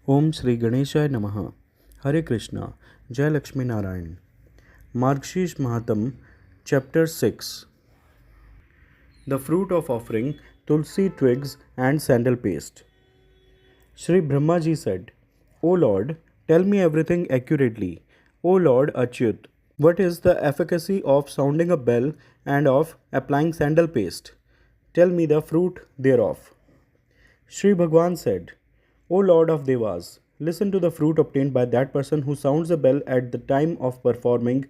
Om Shri Ganeshaya Namaha. Hare Krishna. Jai Lakshmi Narayan. Margshirsh Mahatam, Chapter 6. The fruit of offering, tulsi twigs and sandal paste. Sri Brahmaji said, O Lord, tell me everything accurately. O Lord Achyut, what is the efficacy of sounding a bell and of applying sandal paste? Tell me the fruit thereof. Sri Bhagwan said, O Lord of Devas, listen to the fruit obtained by that person who sounds a bell at the time of performing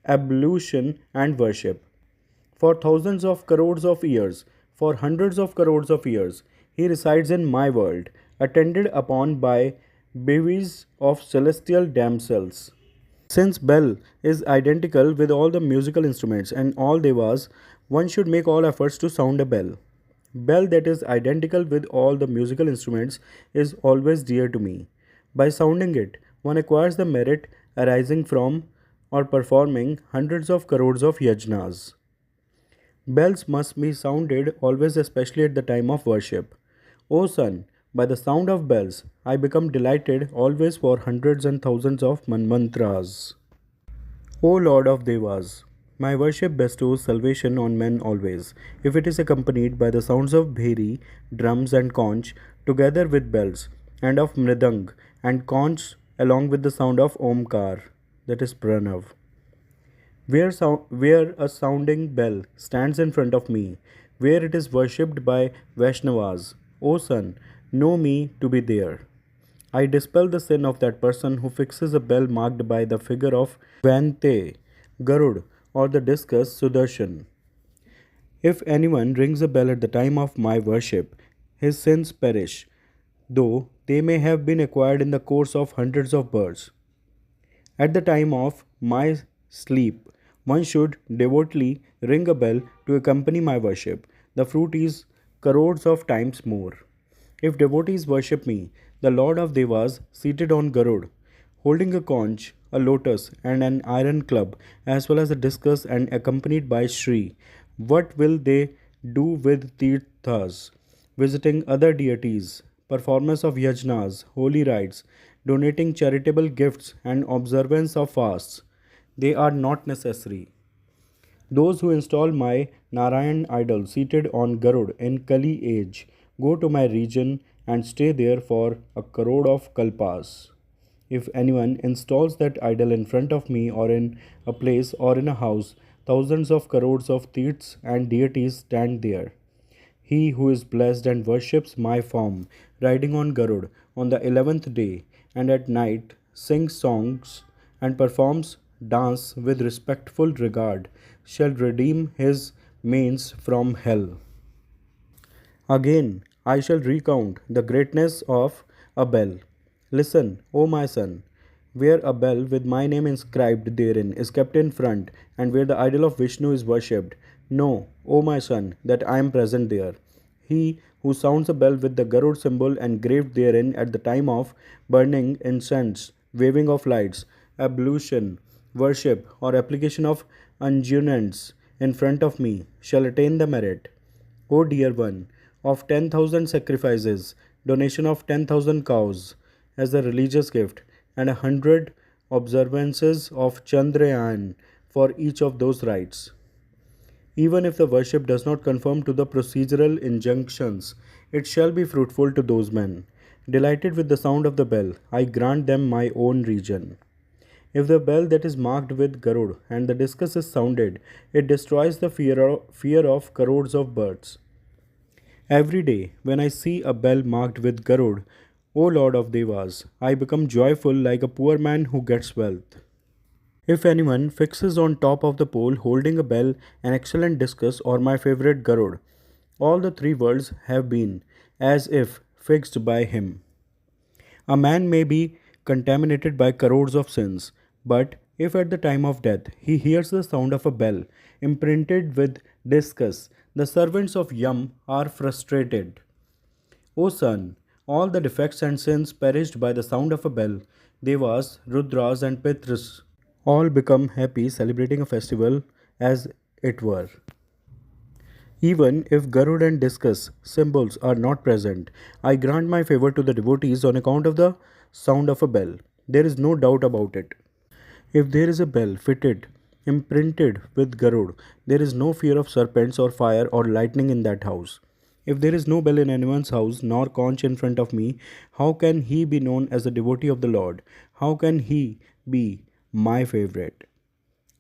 ablution and worship. For thousands of crores of years, for hundreds of crores of years, he resides in my world, attended upon by bevies of celestial damsels. Since bell is identical with all the musical instruments and all devas, one should make all efforts to sound a bell. Bell that is identical with all the musical instruments is always dear to me. By sounding it, one acquires the merit arising from or performing hundreds of crores of yajnas. Bells must be sounded always, especially at the time of worship. O son, by the sound of bells, I become delighted always for hundreds and thousands of manmantras. O Lord of Devas, my worship bestows salvation on men always, if it is accompanied by the sounds of bheri, drums, and conch, together with bells, and of mridang and conch, along with the sound of omkar, that is pranav. Where a sounding bell stands in front of me, where it is worshipped by Vaishnavas, O son, know me to be there. I dispel the sin of that person who fixes a bell marked by the figure of Vante, Garud, or the discus Sudarshan. If anyone rings a bell at the time of my worship, his sins perish, though they may have been acquired in the course of hundreds of births. At the time of my sleep, one should devoutly ring a bell to accompany my worship. The fruit is crores of times more. If devotees worship me, the Lord of Devas, seated on Garud, holding a conch, a lotus, and an iron club, as well as a discus, and accompanied by Shri, what will they do with tirthas, visiting other deities, performance of yajnas, holy rites, donating charitable gifts, and observance of fasts? They are not necessary. Those who install my Narayan idol seated on Garud in Kali age go to my region and stay there for a crore of kalpas. If anyone installs that idol in front of me or in a place or in a house, thousands of crores of tirths and deities stand there. He who is blessed and worships my form, riding on Garud on the 11th day and at night, sings songs and performs dance with respectful regard, shall redeem his manes from hell. Again, I shall recount the greatness of a bell. Listen, O my son, where a bell with my name inscribed therein is kept in front, and where the idol of Vishnu is worshipped, know, O my son, that I am present there. He who sounds a bell with the Garud symbol engraved therein at the time of burning incense, waving of lights, ablution, worship, or application of unguents in front of me shall attain the merit, O dear one, of 10,000 sacrifices, donation of 10,000 cows as a religious gift, and 100 observances of Chandrayaan for each of those rites. Even if the worship does not conform to the procedural injunctions, it shall be fruitful to those men. Delighted with the sound of the bell, I grant them my own region. If the bell that is marked with Garud and the discus is sounded, it destroys the fear of crores of birds. Every day, when I see a bell marked with Garud, O Lord of Devas, I become joyful like a poor man who gets wealth. If anyone fixes on top of the pole holding a bell, an excellent discus, or my favorite Garud, all the three worlds have been, as if fixed by him. A man may be contaminated by crores of sins, but if at the time of death he hears the sound of a bell imprinted with discus, the servants of Yam are frustrated. O son, all the defects and sins perished by the sound of a bell. Devas, Rudras, and Pitras all become happy celebrating a festival as it were. Even if Garud and discus symbols are not present, I grant my favor to the devotees on account of the sound of a bell. There is no doubt about it. If there is a bell fitted, imprinted with Garud, there is no fear of serpents or fire or lightning in that house. If there is no bell in anyone's house, nor conch in front of me, how can he be known as a devotee of the Lord? How can he be my favorite?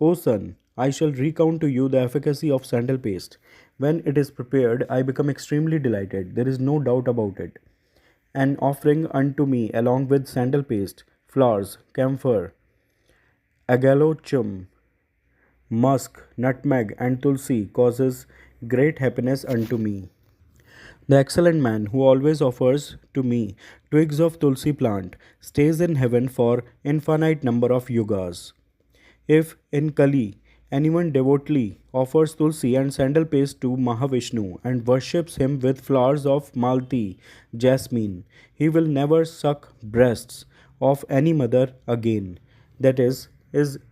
O son, I shall recount to you the efficacy of sandal paste. When it is prepared, I become extremely delighted. There is no doubt about it. An offering unto me along with sandal paste, flowers, camphor, agalochum, musk, nutmeg, and tulsi causes great happiness unto me. The excellent man who always offers to me twigs of tulsi plant stays in heaven for infinite number of yugas. If in Kali anyone devotedly offers tulsi and sandal paste to Mahavishnu and worships him with flowers of malti, jasmine, he will never suck breasts of any mother again. That is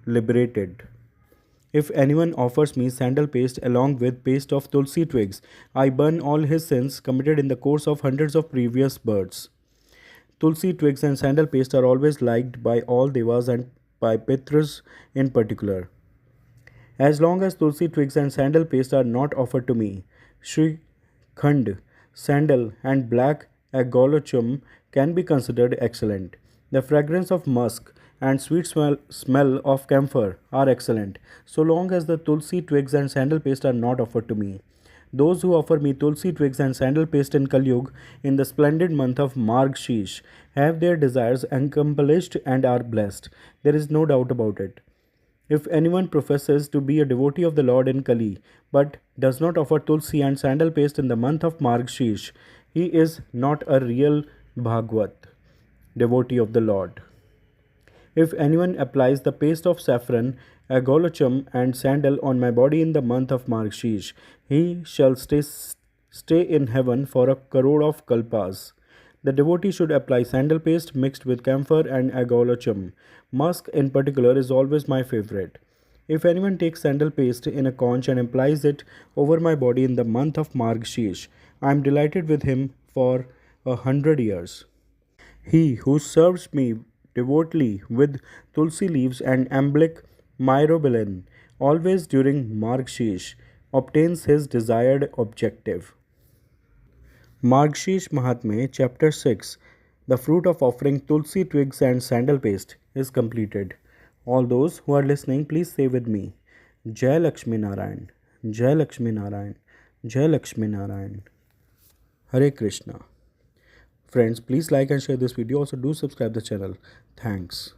liberated. If anyone offers me sandal paste along with paste of tulsi twigs, I burn all his sins committed in the course of hundreds of previous births. Tulsi twigs and sandal paste are always liked by all devas and by Pitras in particular. As long as tulsi twigs and sandal paste are not offered to me, Sri Khand, sandal, and black agolochum can be considered excellent. The fragrance of musk and sweet smell of camphor are excellent, so long as the tulsi twigs and sandal paste are not offered to me. Those who offer me tulsi twigs and sandal paste in Kalyug in the splendid month of Margshirsh have their desires accomplished and are blessed. There is no doubt about it. If anyone professes to be a devotee of the Lord in Kali but does not offer tulsi and sandal paste in the month of Margshirsh, he is not a real Bhagwat, devotee of the Lord. If anyone applies the paste of saffron, agolochum, and sandal on my body in the month of Margshirsh, he shall stay in heaven for a crore of kalpas. The devotee should apply sandal paste mixed with camphor and agolochum. Musk in particular is always my favorite. If anyone takes sandal paste in a conch and applies it over my body in the month of Margshirsh, I am delighted with him for 100 years. He who serves me devotedly with tulsi leaves and amblic myrobalan always during Margshirsh obtains his desired objective. Margshirsh Mahatmya, Chapter 6, The Fruit of Offering Tulsi Twigs and Sandal Paste, is completed. All those who are listening, please say with me, Jai Lakshmi Narayan, Jai Lakshmi Narayan, Jai Lakshmi Narayan. Hare Krishna. Friends, please like and share this video. Also, do subscribe the channel. Thanks.